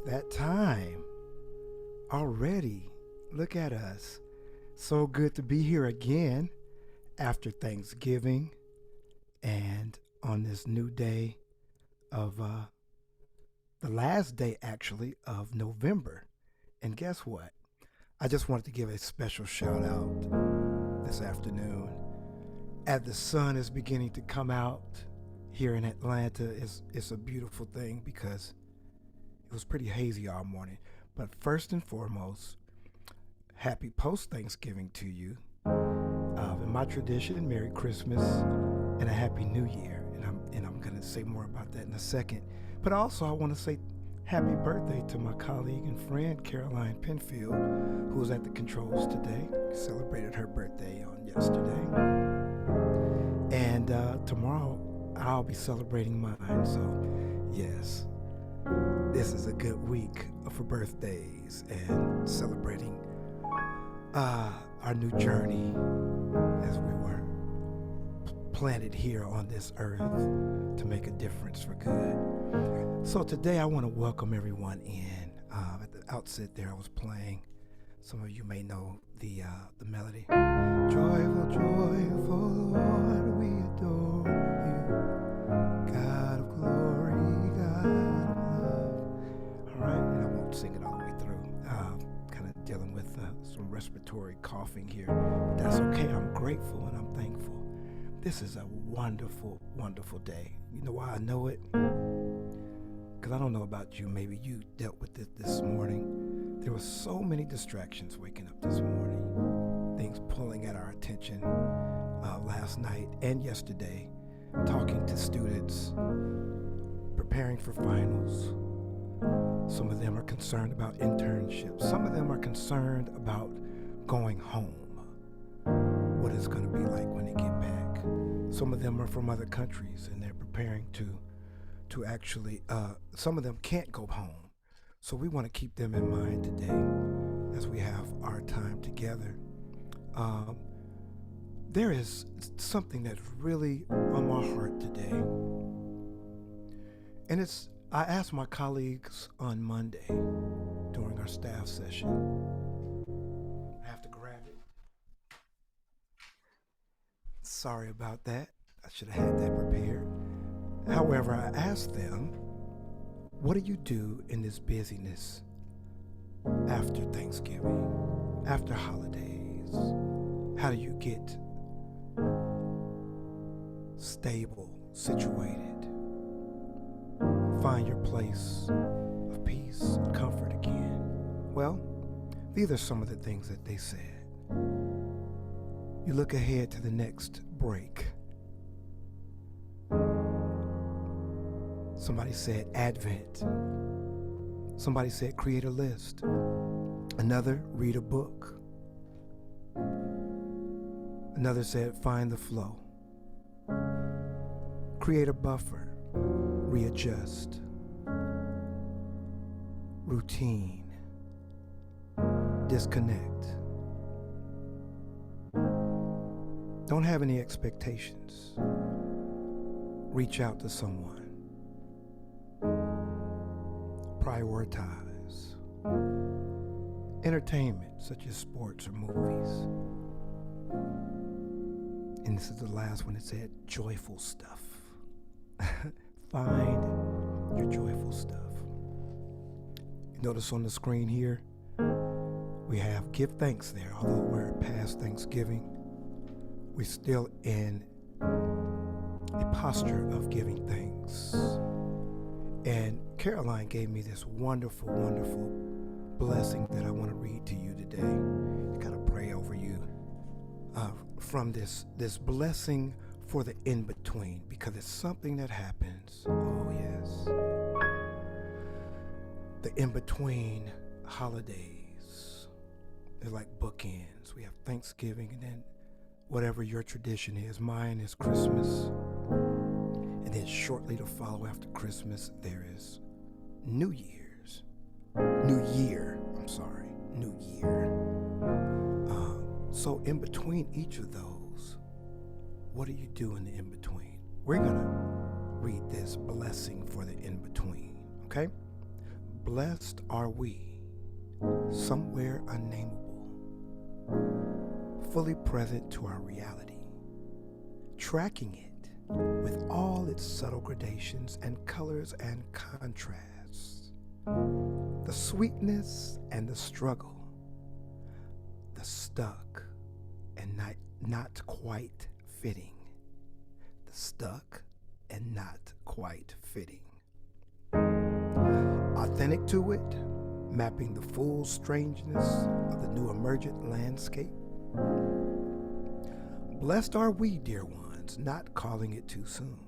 that time already. Look at us. So good to be here again after Thanksgiving and on this new day of the last day actually of November. And guess what? I just wanted to give a special shout out this afternoon as the sun is beginning to come out here in Atlanta. It's a beautiful thing because it was pretty hazy all morning. But first and foremost, happy post Thanksgiving to you. In my tradition, Merry Christmas and a Happy New Year. And I'm gonna say more about that in a second. But also I want to say happy birthday to my colleague and friend Caroline Penfield, who was at the controls today. Celebrated her birthday on yesterday. And tomorrow I'll be celebrating mine. So yes, this is a good week for birthdays and celebrating our new journey as we were planted here on this earth to make a difference for good. So today I want to welcome everyone in. At the outset there I was playing, some of you may know the melody. Joyful, joyful Lord, we adore you, God of glory, God of love. All right, and I won't sing it all the way through. Kind of dealing with some respiratory coughing here. But that's okay. I'm grateful and I'm thankful. This is a wonderful, wonderful day. You know why I know it? Because I don't know about you. Maybe you dealt with it this morning. There were so many distractions waking up this morning. Things pulling at our attention last night and yesterday. Talking to students, preparing for finals. Some of them are concerned about internships. Some of them are concerned about going home. What it's going to be like when they get back. Some of them are from other countries and they're preparing to actually, some of them can't go home. So we want to keep them in mind today as we have our time together. There is something that's really on my heart today. And I asked my colleagues on Monday during our staff session. I have to grab it. Sorry about that. I should have had that prepared. However, I asked them, what do you do in this busyness after Thanksgiving, after holidays? How do you get stable, situated? Find your place of peace and comfort again? Well, these are some of the things that they said. You look ahead to the next break. Somebody said Advent. Somebody said create a list. Another, read a book. Another said find the flow. Create a buffer. Readjust. Routine. Disconnect. Don't have any expectations. Reach out to someone. Prioritize. Entertainment, such as sports or movies. And this is the last one. It said joyful stuff. Find your joyful stuff. You notice on the screen here, we have give thanks there. Although we're past Thanksgiving, we're still in a posture of giving thanks. And Caroline gave me this wonderful, wonderful blessing that I want to read to you today. To kind of pray over you from this blessing for the in-between, because it's something that happens. Oh yes. The in-between holidays. They're like bookends. We have Thanksgiving and then whatever your tradition is. Mine is Christmas. And then shortly to follow after Christmas, there is New Year's. New Year. So in between each of those, what do you do in the in-between? We're going to read this blessing for the in-between, okay? Blessed are we, somewhere unnameable, fully present to our reality, tracking it with all its subtle gradations and colors and contrasts, the sweetness and the struggle, the stuck and not quite fitting, the stuck and not quite fitting. Authentic to it, mapping the full strangeness of the new emergent landscape. Blessed are we, dear ones, not calling it too soon,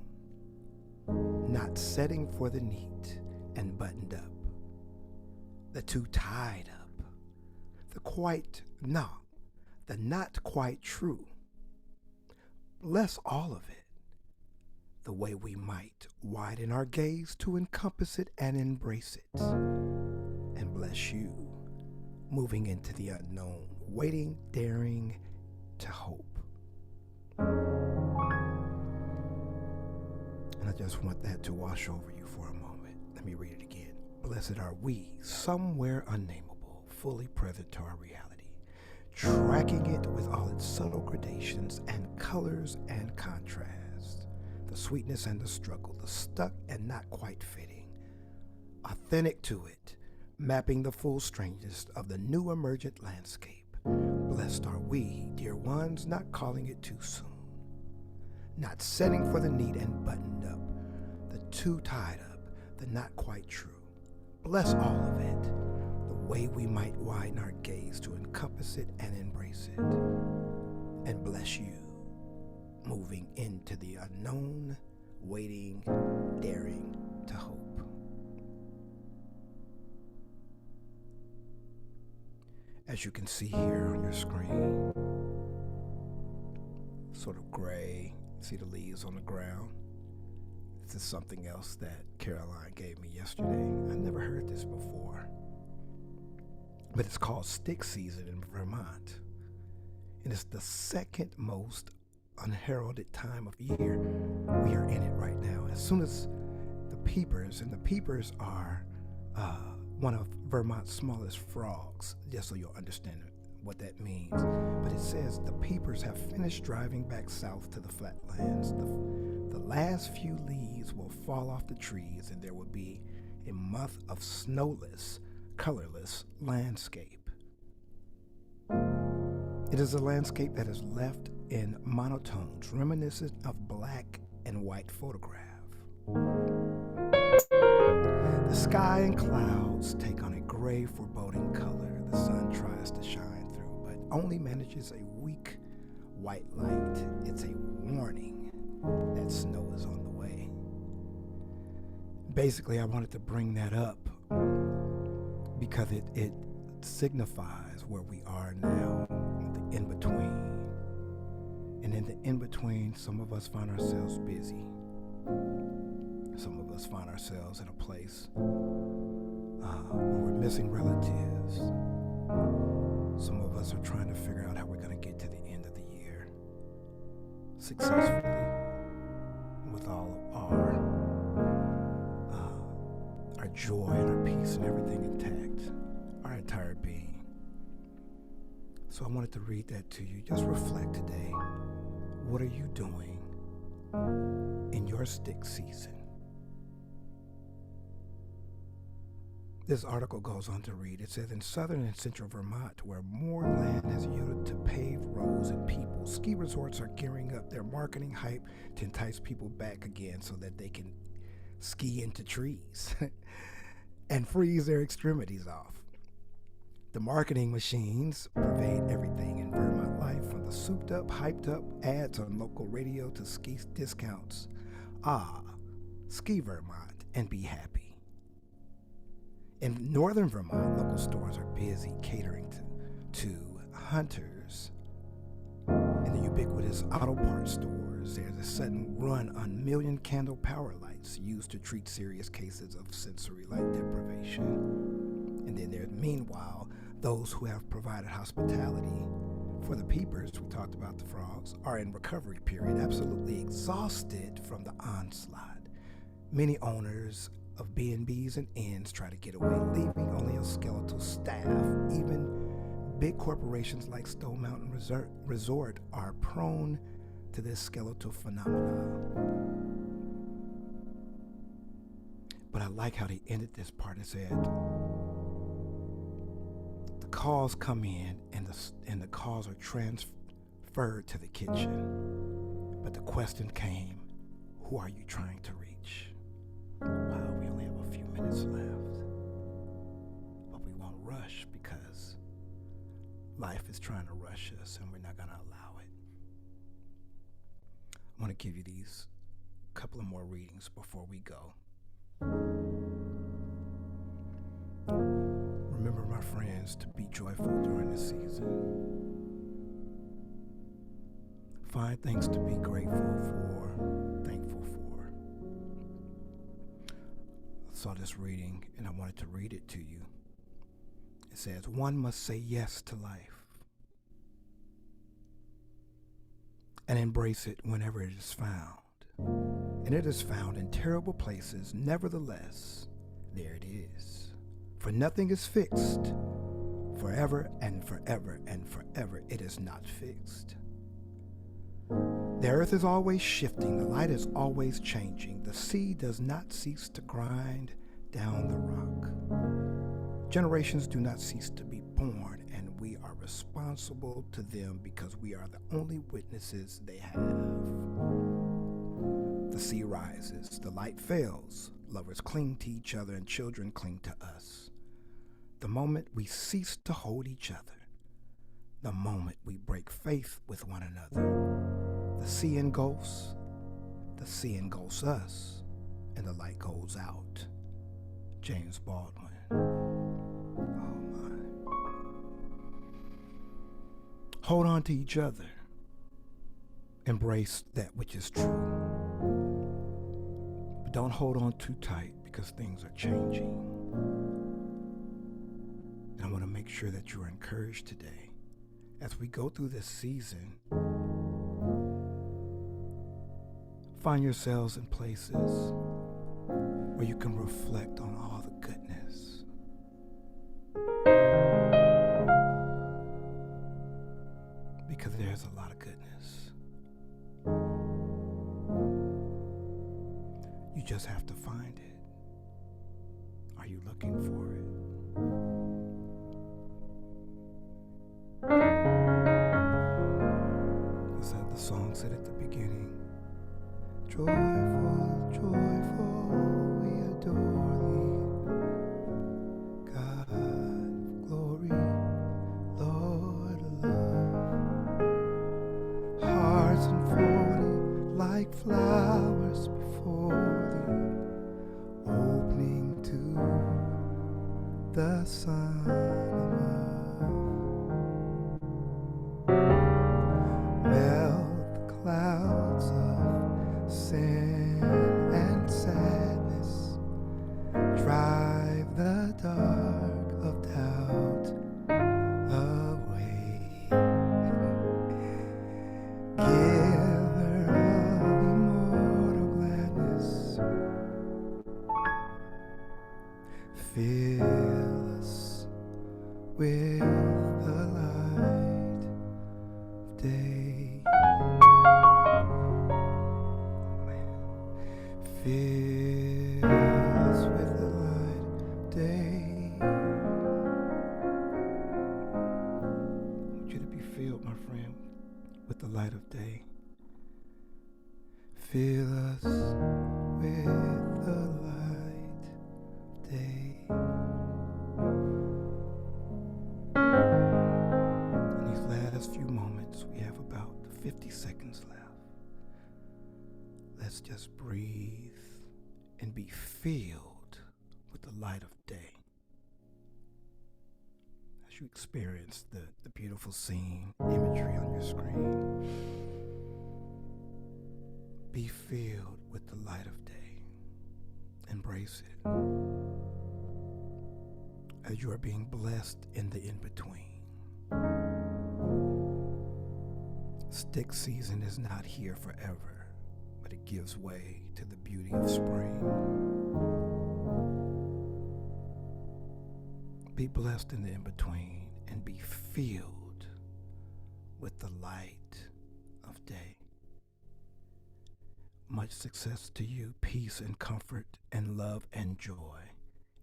not setting for the neat and buttoned up, the too tied up, the quite no, the not quite true. Bless all of it, the way we might widen our gaze to encompass it and embrace it. And bless you, moving into the unknown, waiting, daring to hope. And I just want that to wash over you for a moment. Let me read it again. Blessed are we, somewhere unnameable, fully present to our reality, tracking it with all its subtle gradations and colors and contrasts, the sweetness and the struggle, the stuck and not quite fitting, authentic to it, mapping the full strangeness of the new emergent landscape. Blessed are we, dear ones, not calling it too soon, not setting for the neat and buttoned up, the too tied up, the not quite true. Bless all of it, the way we might widen our gaze to encompass it and embrace it. And bless you, moving into the unknown, waiting, daring to hope. As you can see here on your screen, sort of gray, see the leaves on the ground. This is something else that Caroline gave me yesterday. I never heard this before. But it's called stick season in Vermont. And it's the second most unheralded time of year. We are in it right now. As soon as the peepers, and the peepers are one of Vermont's smallest frogs, just so you'll understand what that means. But it says the peepers have finished driving back south to the flatlands. The last few leaves will fall off the trees, and there will be a month of snowless, colorless landscape. It is a landscape that is left in monotones, reminiscent of black and white photograph. The sky and clouds take on a gray, foreboding color. The sun tries to shine through, but only manages a weak white light. It's a warning that snow is on the way. Basically, I wanted to bring that up because it signifies where we are now, the in-between. And in the in-between, some of us find ourselves busy. Some of us find ourselves in a place where we're missing relatives. Some of us are trying to figure out how we're going to get to the end of the year successfully with all of our joy and our peace and everything intact, our entire being. So I wanted to read that to you. Just reflect today. What are you doing in your stick season? This article goes on to read, it says, in southern and central Vermont, where more land has yielded to paved roads and people, ski resorts are gearing up their marketing hype to entice people back again so that they can ski into trees and freeze their extremities off. The marketing machines pervade everything in Vermont life, from the souped up, hyped up ads on local radio to ski discounts. Ski Vermont and be happy. In northern Vermont, local stores are busy catering to hunters. In the ubiquitous auto parts stores, there's a sudden run on million candle power lights used to treat serious cases of sensory light deprivation. And then there's, meanwhile, those who have provided hospitality for the peepers, we talked about the frogs, are in recovery period, absolutely exhausted from the onslaught. Many owners of B&Bs and inns try to get away, leaving only a skeletal staff. Even big corporations like Stone Mountain Resort are prone to this skeletal phenomenon. But I like how they ended this part. It said, the calls come in and the calls are transferred to the kitchen. But the question came, who are you trying to reach? Wow, we only have a few minutes left. But we won't rush because life is trying to rush us and we're not going to allow it. I want to give you these couple of more readings before we go. Remember, my friends, to be joyful during the season. Find things to be grateful for, thankful for. I saw this reading and I wanted to read it to you. It says, one must say yes to life and embrace it whenever it is found. And it is found in terrible places. Nevertheless, there it is. For nothing is fixed. Forever and forever and forever it is not fixed. The earth is always shifting. The light is always changing. The sea does not cease to grind down the rock. Generations do not cease to be born, and we are responsible to them because we are the only witnesses they have. The sea rises, the light fails, lovers cling to each other, and children cling to us. The moment we cease to hold each other, the moment we break faith with one another, the sea engulfs us, and the light goes out. James Baldwin. Oh my. Hold on to each other. Embrace that which is true. But don't hold on too tight because things are changing. And I want to make sure that you're encouraged today as we go through this season. Find yourselves in places where you can reflect on all the goodness. Because there's a lot of goodness. You just have to find it. Are you looking for it? As the song said at the beginning, joyful, joyful, we adore thee, God of glory, Lord of love. Hearts unfolding like flowers before thee, opening to the sun above. Melt the clouds of sin and sadness, drive the dark of doubt away. Giver of immortal gladness, fill us with the light of day. Fill us with the light of day. I want you to be filled, my friend, with the light of day. Fill us with the light of day. In these last few moments, we have about 50 seconds left. Let's just breathe and be filled with the light of day. As you experience the beautiful scene, imagery on your screen, be filled with the light of day. Embrace it. As you are being blessed in the in-between. Stick season is not here forever, but it gives way to the beauty of spring. Be blessed in the in between and be filled with the light of day. Much success to you, peace and comfort and love and joy.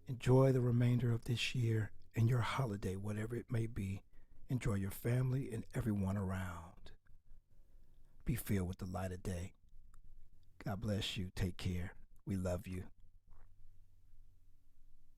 Enjoy the remainder of this year and your holiday, whatever it may be. Enjoy your family and everyone around. Be filled with the light of day. God bless you. Take care. We love you.